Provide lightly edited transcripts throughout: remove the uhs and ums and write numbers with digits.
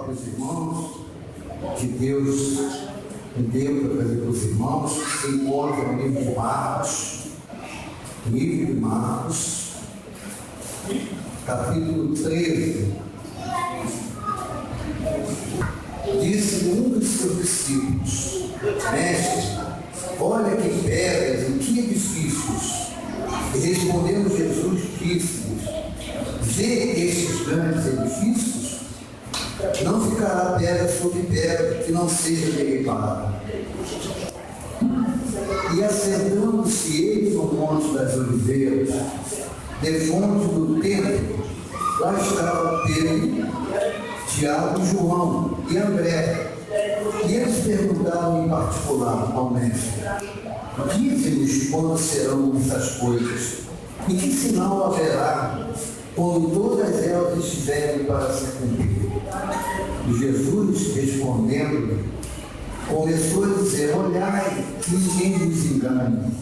para os irmãos que Deus me deu para trazer para os irmãos, que se encontra no livro de Marcos, capítulo 13. Disse um dos seus discípulos: Mestre, olha que pedras e que edifícios. E respondendo Jesus, disse-lhes: Vê estes grandes edifícios? Não ficará pedra sobre pedra que não seja derribada. E assentando-se ele no Monte das Oliveiras, defronte do templo, lá estava Pedro, Tiago, João e André. E eles perguntaram em particular ao mestre: Dize-nos quando serão essas coisas, e que sinal haverá quando todas elas estiverem para se cumprir? E Jesus, respondendo, começou a dizer: Olhai, que ninguém vos engane,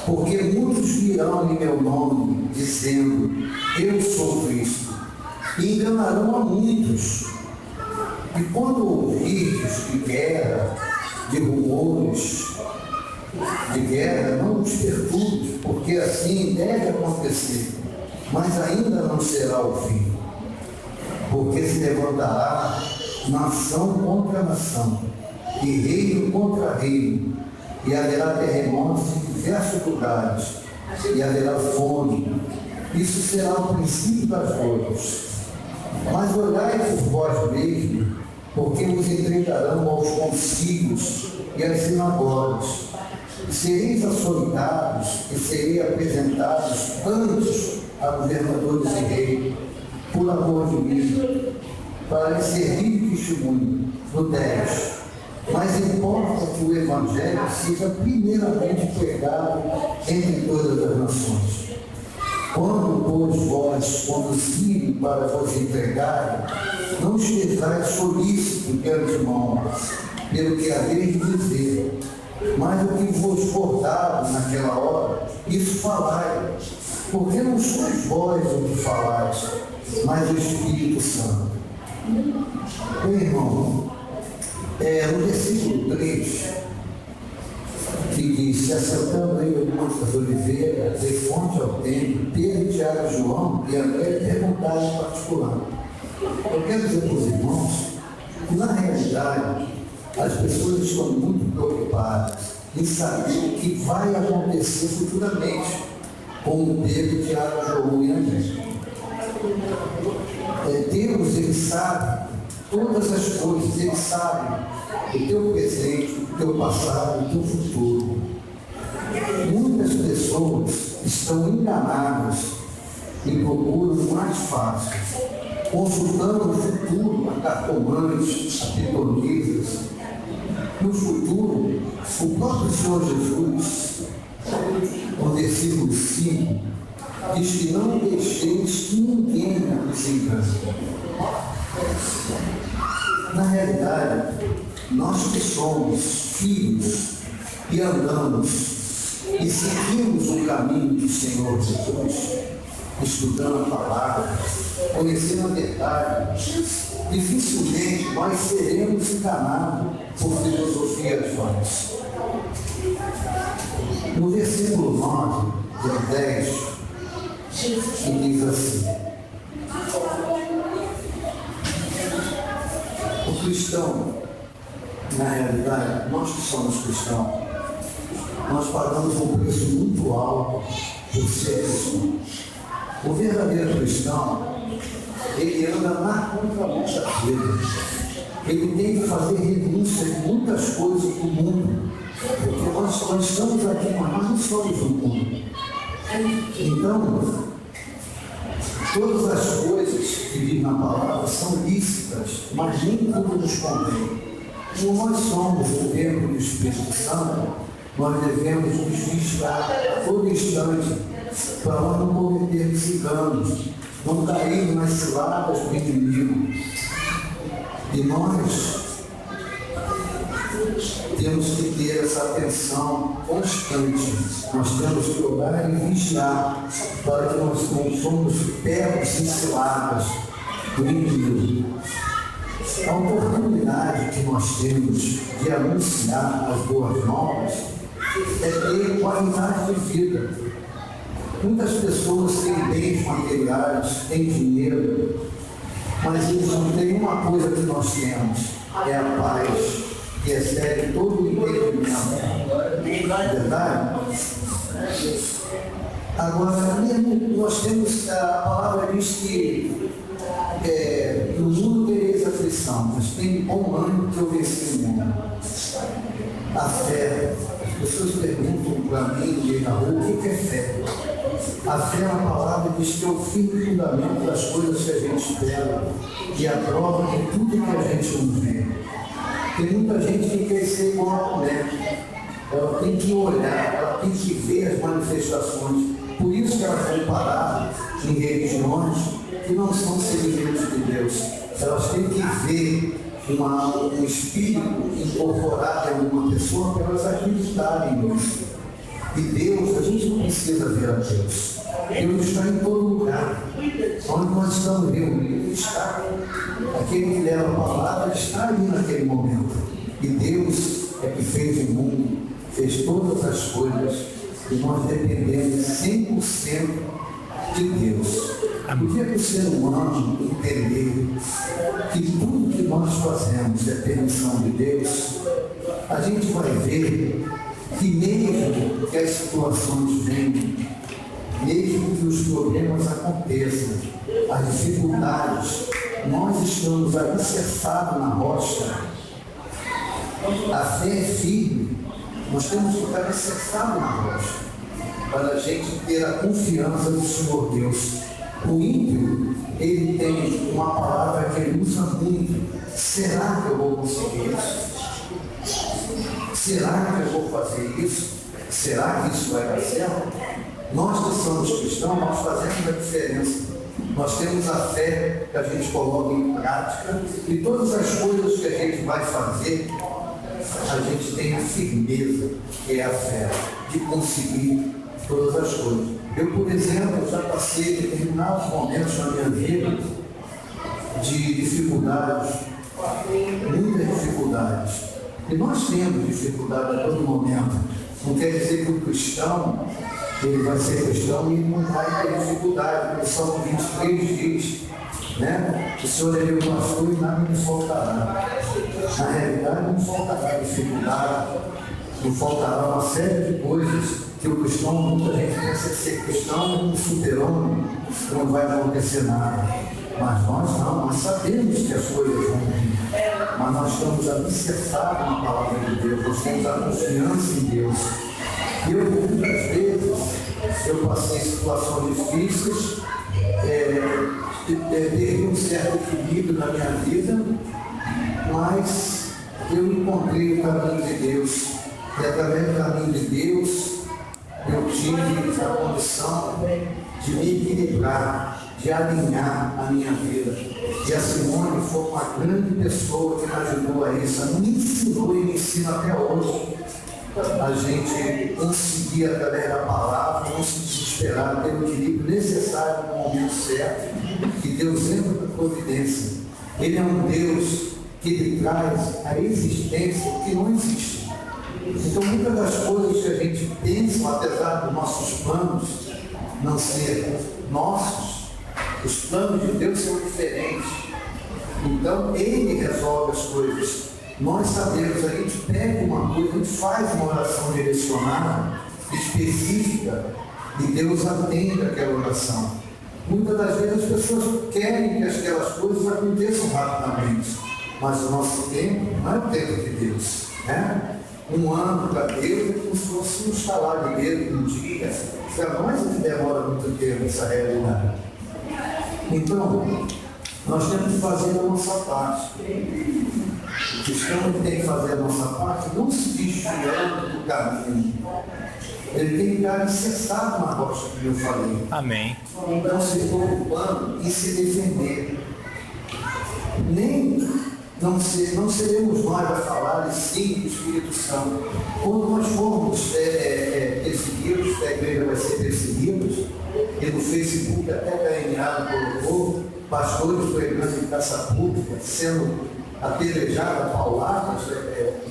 porque muitos virão em meu nome, dizendo: Eu sou Cristo, e enganarão a muitos. E quando ouvirdes de guerra, de rumores de guerra, não os perturbe, porque assim deve acontecer, mas ainda não será o fim. Porque se levantará nação contra nação, e reino contra reino, e haverá terremotos em diversos lugares, e haverá fome. Isso será o princípio das dores. Mas olhai por vós mesmos, porque vos entregarão aos concílios e às sinagogas. Sereis açoitados e sereis apresentados antes a governadores e reis, por amor de mim, para lhes servir de testemunho. No 10. Mas importa que o Evangelho seja primeiramente pregado entre todas as nações. Quando, pois, vós conduzirem para vos entregarem, não estejais solícito de antemão, pelo que haveis de dizer, mas o que vos for dado naquela hora, isso falai, porque não sois vós o que falais, mas o Espírito Santo. Bem, irmão, no versículo 3, que diz: Se assentando aí o Monte das Oliveiras, de fonte ao templo, Pedro, Tiago, João e André perguntaram em particular. Eu quero dizer para os irmãos que, na realidade, as pessoas estão muito preocupadas em saber o que vai acontecer futuramente com Pedro, Tiago, João e André. Deus, Ele sabe todas as coisas, Ele sabe o teu presente, o teu passado, o teu futuro. Muitas pessoas estão enganadas e procuram o mais fácil, consultando o futuro a cartomantes, a pitonisas. No futuro, o próprio Senhor Jesus, no versículo 5, diz que não deixeis que ninguém vos engane. Na realidade, nós que somos filhos e andamos e seguimos o caminho do Senhor Jesus, estudando a palavra, conhecendo a verdade, dificilmente nós seremos enganados por filosofias vãs. No versículo 9 e 10, que diz assim: o cristão, na realidade, nós que somos cristãos, nós pagamos um preço muito alto por ser cristão. O verdadeiro cristão, ele anda na contramão das coisas. Ele tem que fazer renúncia de muitas coisas do mundo, porque nós estamos aqui, mas nós não somos do mundo. Então, todas as coisas que vivem na palavra são lícitas, mas nem tudo nos convém. Como nós somos o templo do Espírito Santo, nós devemos nos vigiar a todo instante para nós não cometermos enganos, não cairmos nas ciladas do inimigo. E nós temos que ter essa atenção constante. Nós temos que orar e vigiar para que nós não somos pegos em ciladas do inimigo. A oportunidade que nós temos de anunciar as boas novas é ter qualidade de vida. Muitas pessoas têm bens materiais, têm dinheiro, mas eles não têm uma coisa que nós temos, é a paz, que excede todo o entendimento. É verdade? Agora, nós temos, a palavra diz que no mundo tereis aflição, mas tem bom ânimo que eu venci o mundo. A fé. As pessoas perguntam para mim, na rua, o que é fé? A fé é uma palavra que diz que é o firme fundamento das coisas que a gente espera e a prova de tudo que a gente não vê. Tem muita gente que quer ser igual a mulher. Ela tem que olhar, ela tem que ver as manifestações. Por isso que ela foi parada em religiões que não são semelhantes de Deus. Elas têm que ver um espírito incorporado em alguma pessoa para elas acreditarem nisso. E Deus, a gente não precisa ver a Deus. Deus está em todo lugar. Onde nós estamos reunidos, Ele está. Aquele que leva a palavra está ali naquele momento. E Deus é que fez o mundo, fez todas as coisas, e nós dependemos 100% de Deus. O dia que o ser humano entender que tudo que nós fazemos é permissão de Deus, a gente vai ver que mesmo que as situações venham, mesmo que os problemas aconteçam, as dificuldades, nós estamos alicerçados na rocha. A fé é firme, nós temos que estar alicerçados na rocha, para a gente ter a confiança do Senhor Deus. O ímpio, ele tem uma palavra que ele usa muito: será que eu vou conseguir isso? Será que eu vou fazer isso? Será que isso vai dar certo? Nós que somos cristãos, nós fazemos a diferença. Nós temos a fé que a gente coloca em prática, e todas as coisas que a gente vai fazer, a gente tem a firmeza, que é a fé, de conseguir todas as coisas. Eu, por exemplo, já passei determinados momentos na minha vida de dificuldades, muitas dificuldades. E nós temos dificuldade a todo momento. Não quer dizer que o cristão, ele vai ser cristão e não vai ter dificuldade. O Salmo 23 diz, né? O Senhor é meu pastor e nada me faltará. Na realidade, não faltará dificuldade, não faltará uma série de coisas que o cristão, muita gente pensa que ser cristão é um super-homem, não vai acontecer nada. Mas nós não, nós sabemos que as coisas vão vir. Mas nós estamos alicerçados na palavra de Deus, nós temos a confiança em Deus. E eu, muitas vezes, eu passei situações difíceis, teve um certo equilíbrio na minha vida, mas eu encontrei o caminho de Deus. E através do caminho de Deus, eu tive a condição de me equilibrar, de alinhar a minha vida. E a Simone foi uma grande pessoa que me ajudou a isso, me ensinou e me ensina até hoje a gente conseguir, através da palavra, não se desesperar, ter o equilíbrio necessário no momento certo, que Deus entra na providência. Ele é um Deus que Ele traz a existência que não existe. Então, muitas das coisas que a gente pensa, apesar dos nossos planos não serem nossos, os planos de Deus são diferentes. Então, Ele resolve as coisas. Nós sabemos, a gente pega uma coisa, a gente faz uma oração direcionada, específica, e Deus atende aquela oração. Muitas das vezes as pessoas querem que aquelas coisas aconteçam rapidamente, mas o nosso tempo não é o tempo de Deus, né? Um ano para Deus é como se fosse um salário de dedo um dia. Para nós demora muito tempo essa realidade. Então, nós temos que fazer a nossa parte. O cristão tem que fazer a nossa parte, não se desviando do caminho. Ele tem que estar alicerçado na rocha, como eu falei. Amém. Não se preocupando em se defender. Não seremos nós a falar, e sim do Espírito Santo. Quando nós formos perseguidos, a igreja vai ser perseguida, e no Facebook até ganhado colocou, pastores pregando em praça pública, sendo apedrejados a pauladas,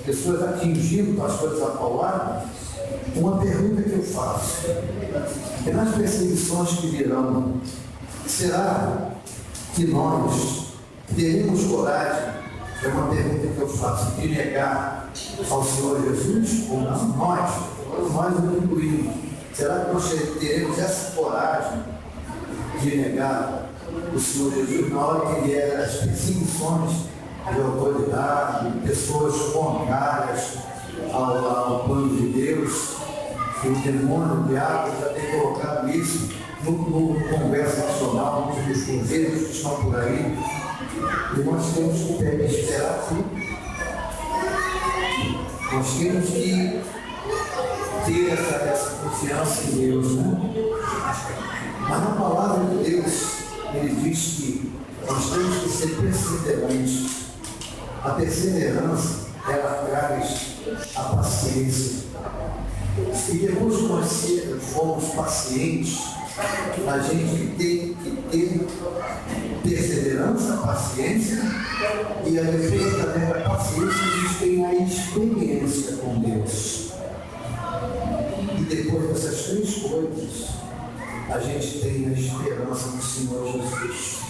pessoas atingindo pastores a pauladas. Uma pergunta que eu faço: e nas perseguições que virão, será que nós teremos coragem? É uma pergunta que eu faço, de negar ao Senhor Jesus ou não? Nós o incluímos. Será que nós teremos essa coragem de negar o Senhor Jesus na hora que vier as perseguições de autoridade, pessoas contrárias ao plano de Deus? O demônio, o diabo já tem colocado isso no Congresso Nacional, nos governos que estão por aí. E nós temos que esperar tudo. Nós temos que ter essa confiança em Deus, né? Mas na palavra de Deus, ele diz que nós temos que ser perseverantes. A perseverança, ela traz a paciência. E depois que nós formos pacientes, a gente tem que ter perseverança, paciência, e a defesa também da paciência, a gente tem a experiência com Deus. E depois dessas três coisas, a gente tem a esperança no Senhor Jesus.